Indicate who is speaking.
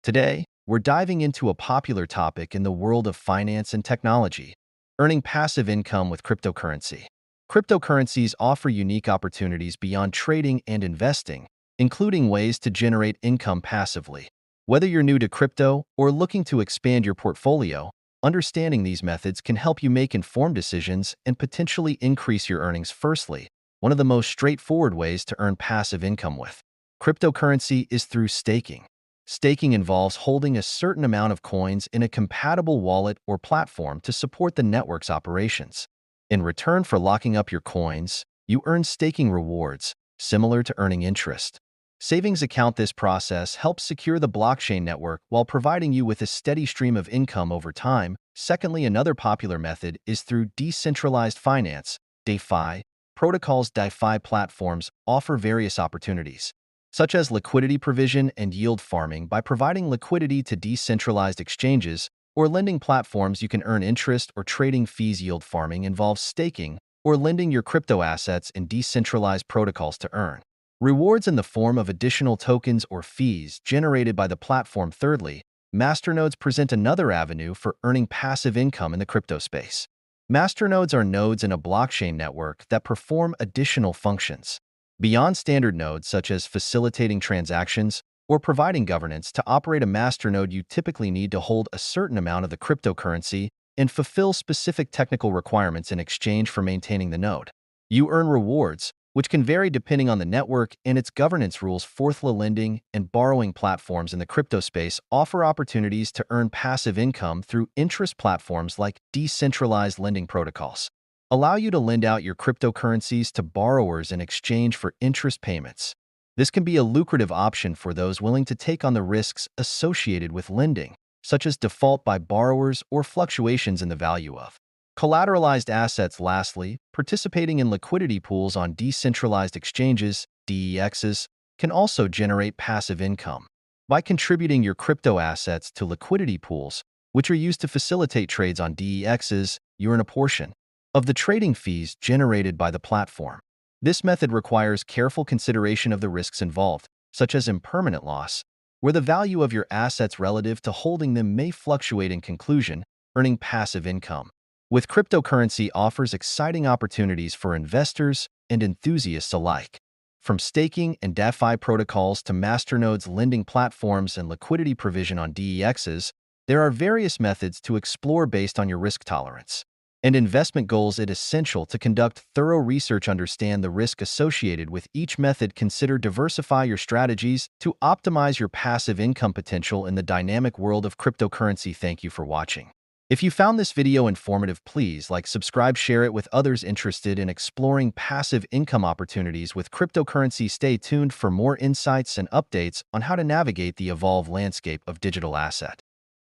Speaker 1: Today, we're diving into a popular topic in the world of finance and technology, earning passive income with cryptocurrency. Cryptocurrencies offer unique opportunities beyond trading and investing, including ways to generate income passively. Whether you're new to crypto or looking to expand your portfolio, understanding these methods can help you make informed decisions and potentially increase your earnings. Firstly, one of the most straightforward ways to earn passive income with cryptocurrency is through staking. Staking involves holding a certain amount of coins in a compatible wallet or platform to support the network's operations. In return for locking up your coins, you earn staking rewards, similar to earning interest. Savings account. This process helps secure the blockchain network while providing you with a steady stream of income over time. Secondly, another popular method is through decentralized finance, DeFi. Protocols. DeFi platforms offer various opportunities, such as liquidity provision and yield farming. By providing liquidity to decentralized exchanges or lending platforms, you can earn interest or trading fees. Yield farming involves staking or lending your crypto assets in decentralized protocols to earn rewards in the form of additional tokens or fees generated by the platform. Thirdly, masternodes present another avenue for earning passive income in the crypto space. Masternodes are nodes in a blockchain network that perform additional functions beyond standard nodes, such as facilitating transactions or providing governance. To operate a masternode, you typically need to hold a certain amount of the cryptocurrency and fulfill specific technical requirements in exchange for maintaining the node. You earn rewards, which can vary depending on the network and its governance rules. Fourthly, lending and borrowing platforms in the crypto space offer opportunities to earn passive income through interest. Platforms like decentralized lending protocols allow you to lend out your cryptocurrencies to borrowers in exchange for interest payments. This can be a lucrative option for those willing to take on the risks associated with lending, such as default by borrowers or fluctuations in the value of collateralized assets. Lastly, participating in liquidity pools on decentralized exchanges, DEXs, can also generate passive income. By contributing your crypto assets to liquidity pools, which are used to facilitate trades on DEXs, you earn a portion of the trading fees generated by the platform. This method requires careful consideration of the risks involved, such as impermanent loss, where the value of your assets relative to holding them may fluctuate. In conclusion, earning passive income with cryptocurrency offers exciting opportunities for investors and enthusiasts alike. From staking and DeFi protocols to masternodes, lending platforms, and liquidity provision on DEXs, there are various methods to explore based on your risk tolerance and investment goals. It is essential to conduct thorough research, understand the risk associated with each method, diversify your strategies to optimize your passive income potential in the dynamic world of cryptocurrency. Thank you for watching. If you found this video informative, please like, subscribe, share it with others interested in exploring passive income opportunities with cryptocurrency. Stay tuned for more insights and updates on how to navigate the evolved landscape of digital asset.